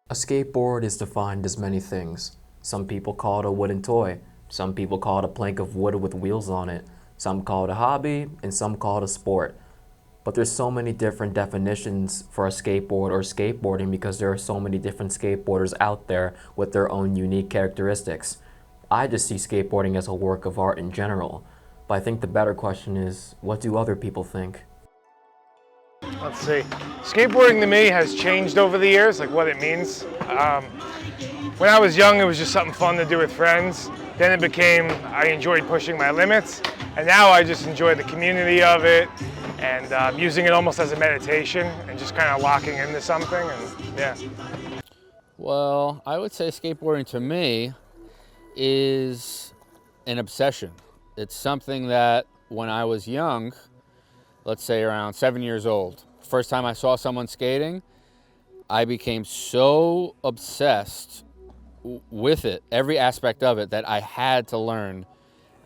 A skateboard is defined as many things. Some people call it a wooden toy. Some people call it a plank of wood with wheels on it. Some call it a hobby, and some call it a sport. But there's so many different definitions for a skateboard or skateboarding because there are so many different skateboarders out there with their own unique characteristics. I just see skateboarding as a work of art in general. But I think the better question is, what do other people think? Let's see. Skateboarding to me has changed over the years, like what it means. When I was young, it was just something fun to do with friends. Then it became, I enjoyed pushing my limits. And now I just enjoy the community of it and using it almost as a meditation and just kind of locking into something. And yeah. Well, I would say skateboarding to me is an obsession. It's something that when I was young, let's say around 7 years old, first time I saw someone skating, I became so obsessed with it, every aspect of it, that I had to learn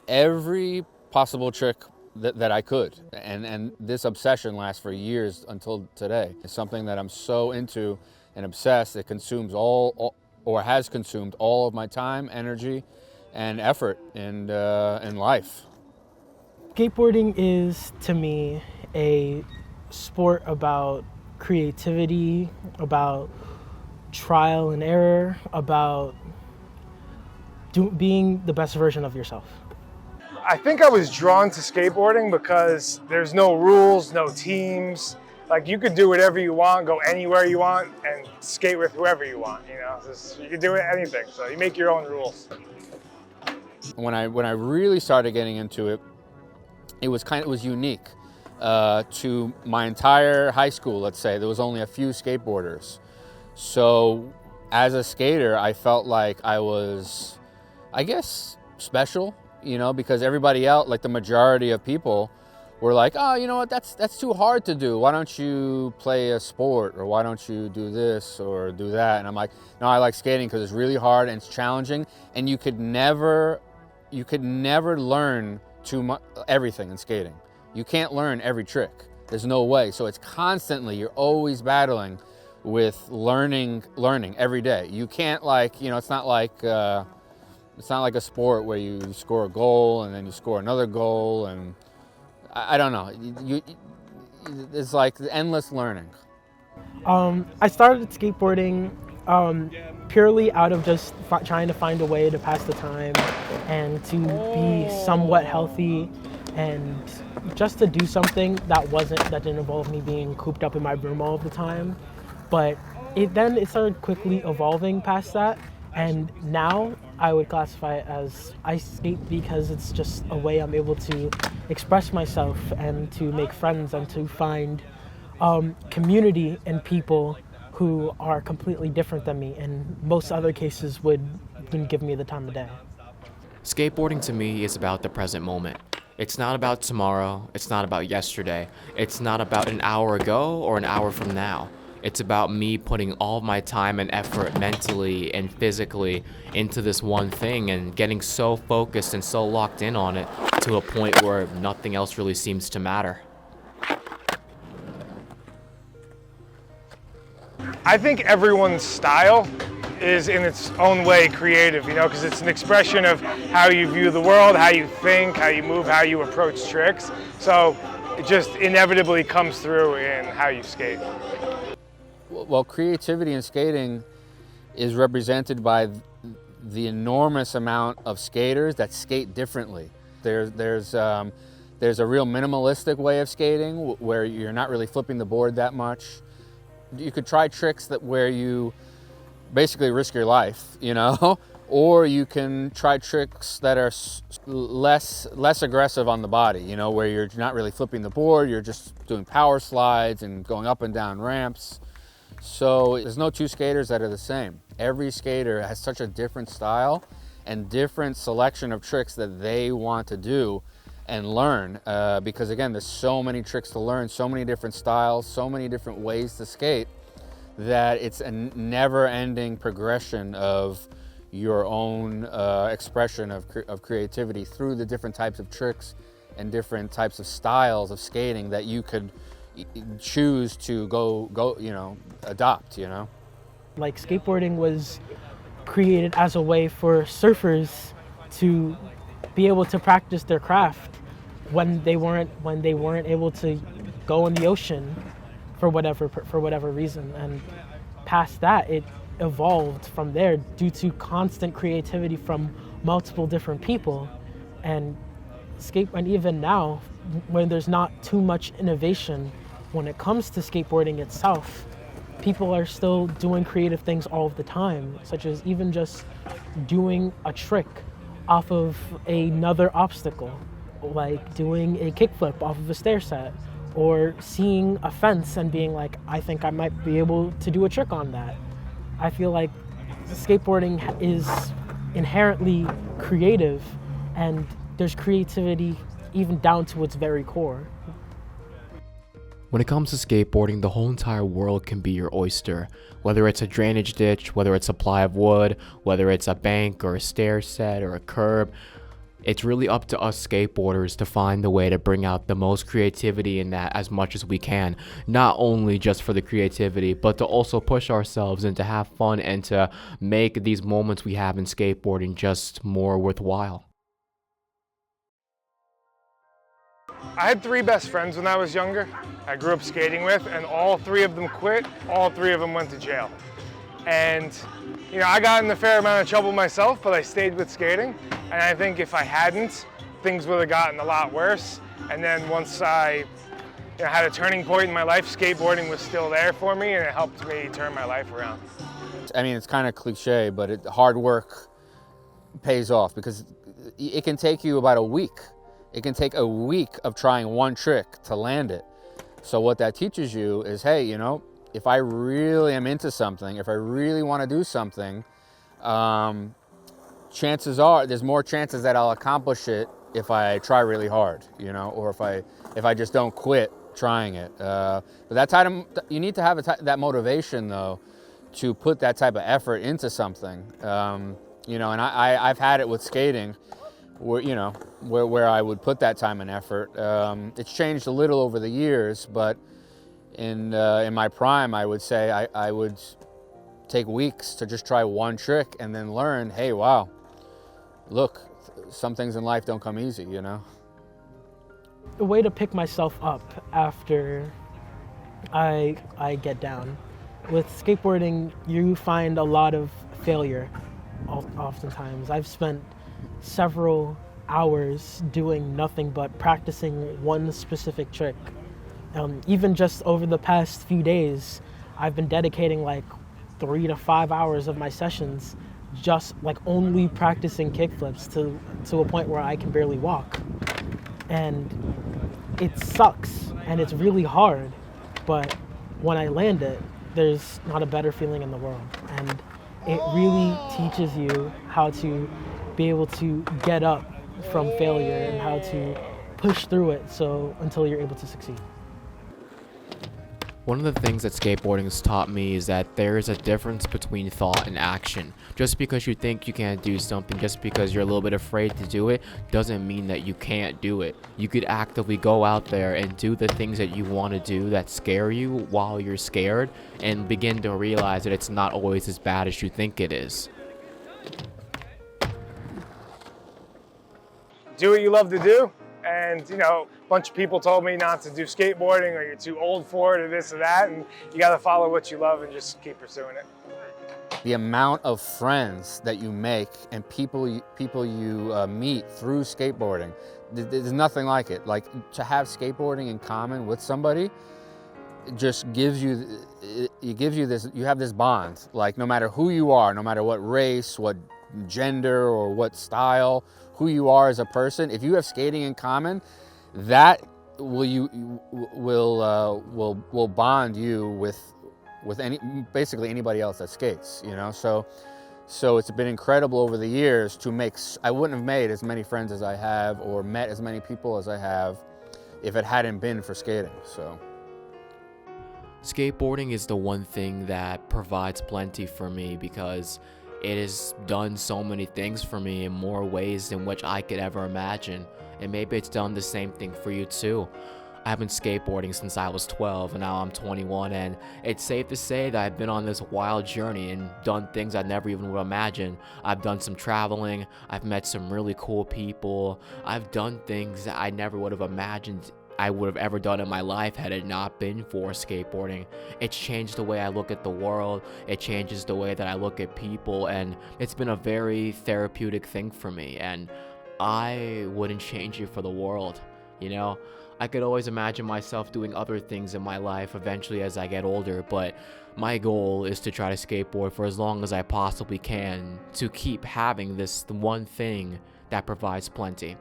every possible trick that I could. And this obsession lasts for years until today. It's something that I'm so into and obsessed. It consumes or has consumed all of my time, energy, and effort in life. Skateboarding is, to me, a sport about creativity, about trial and error, about being the best version of yourself. I think I was drawn to skateboarding because there's no rules, no teams. Like you could do whatever you want, go anywhere you want, and skate with whoever you want. You know, you could do anything. So you make your own rules. When I really started getting into it, it was unique to my entire high school. Let's say there was only a few skateboarders, so as a skater, I felt like I was, I guess, special. You know, because everybody else, like the majority of people, were like, oh, you know what, that's too hard to do. Why don't you play a sport, or why don't you do this or do that? And I'm like, no, I like skating because it's really hard and it's challenging, and you could never learn everything in skating. You can't learn every trick. There's no way. So it's constantly, you're always battling with learning every day. You can't it's not like a sport where you score a goal and then you score another goal, and I don't know. It's like endless learning. I started skateboarding purely out of just trying to find a way to pass the time and to be somewhat healthy, and just to do something that didn't involve me being cooped up in my room all of the time. But it started quickly evolving past that. And now I would classify it as I skate because it's just a way I'm able to express myself and to make friends and to find community in people who are completely different than me, and most other cases wouldn't give me the time of day. Skateboarding to me is about the present moment. It's not about tomorrow, it's not about yesterday, it's not about an hour ago or an hour from now. It's about me putting all my time and effort mentally and physically into this one thing and getting so focused and so locked in on it to a point where nothing else really seems to matter. I think everyone's style is in its own way creative, you know, because it's an expression of how you view the world, how you think, how you move, how you approach tricks. So it just inevitably comes through in how you skate. Well, creativity in skating is represented by the enormous amount of skaters that skate differently. There's a real minimalistic way of skating where you're not really flipping the board that much. You could try tricks where you basically risk your life, you know, or you can try tricks that are less aggressive on the body, you know, where you're not really flipping the board, you're just doing power slides and going up and down ramps. So there's no two skaters that are the same. Every skater has such a different style and different selection of tricks that they want to do and learn, because again, there's so many tricks to learn, so many different styles, so many different ways to skate, that it's a never-ending progression of your own expression of creativity through the different types of tricks and different types of styles of skating that you could choose to go, adopt, Like, skateboarding was created as a way for surfers to be able to practice their craft when they weren't able to go in the ocean for whatever reason. And past that, it evolved from there due to constant creativity from multiple different people. And even now, when there's not too much innovation when it comes to skateboarding itself, people are still doing creative things all of the time, such as even just doing a trick off of another obstacle, like doing a kickflip off of a stair set, or seeing a fence and being like, I think I might be able to do a trick on that. I feel like skateboarding is inherently creative, and there's creativity even down to its very core. When it comes to skateboarding, the whole entire world can be your oyster. Whether it's a drainage ditch, whether it's a ply of wood, whether it's a bank or a stair set or a curb, it's really up to us skateboarders to find the way to bring out the most creativity in that as much as we can. Not only just for the creativity, but to also push ourselves and to have fun and to make these moments we have in skateboarding just more worthwhile. I had 3 best friends when I was younger. I grew up skating with, and all 3 of them quit. All 3 of them went to jail. And I got in a fair amount of trouble myself, but I stayed with skating. And I think if I hadn't, things would have gotten a lot worse. And then once I had a turning point in my life, skateboarding was still there for me, and it helped me turn my life around. I mean, it's kind of cliche, but hard work pays off, because it can take you about a week. It can take a week of trying one trick to land it. So what that teaches you is, hey, if I really am into something, if I really want to do something, chances are there's more chances that I'll accomplish it if I try really hard, or if I just don't quit trying it. But that time, you need to have that motivation, though, to put that type of effort into something. And I've had it with skating, where I would put that time and effort. It's changed a little over the years, but in my prime, I would say I would take weeks to just try one trick and then learn, hey, wow, look, some things in life don't come easy, A way to pick myself up after I get down. With skateboarding, you find a lot of failure oftentimes. I've spent several hours doing nothing but practicing one specific trick. Even just over the past few days, I've been dedicating like 3 to 5 hours of my sessions just like only practicing kickflips to a point where I can barely walk. And it sucks and it's really hard, but when I land it, there's not a better feeling in the world. And it really teaches you how to be able to get up from failure and how to push through it until you're able to succeed. One of the things that skateboarding has taught me is that there is a difference between thought and action. Just because you think you can't do something, just because you're a little bit afraid to do it, doesn't mean that you can't do it. You could actively go out there and do the things that you want to do that scare you while you're scared, and begin to realize that it's not always as bad as you think it is. Do what you love to do. And, a bunch of people told me not to do skateboarding, or you're too old for it, or this or that. And you got to follow what you love and just keep pursuing it. The amount of friends that you make and people you meet through skateboarding, there's nothing like it. Like, to have skateboarding in common with somebody, it just gives you this, you have this bond. Like, no matter who you are, no matter what race, what gender, or what style, who you are as a person, if you have skating in common, that will bond you with basically anybody else that skates, So it's been incredible over the years to make. I wouldn't have made as many friends as I have, or met as many people as I have, if it hadn't been for skating. So Skateboarding is the one thing that provides plenty for me, because it has done so many things for me in more ways than which I could ever imagine. And maybe it's done the same thing for you too. I've been skateboarding since I was 12 and now I'm 21, and it's safe to say that I've been on this wild journey and done things I never even would imagine. I've done some traveling, I've met some really cool people, I've done things that I never would have imagined I would have ever done in my life had it not been for skateboarding. It's changed the way I look at the world, it changes the way that I look at people, and it's been a very therapeutic thing for me, and I wouldn't change it for the world, you know? I could always imagine myself doing other things in my life eventually as I get older, but my goal is to try to skateboard for as long as I possibly can to keep having this one thing that provides plenty.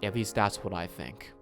At least that's what I think.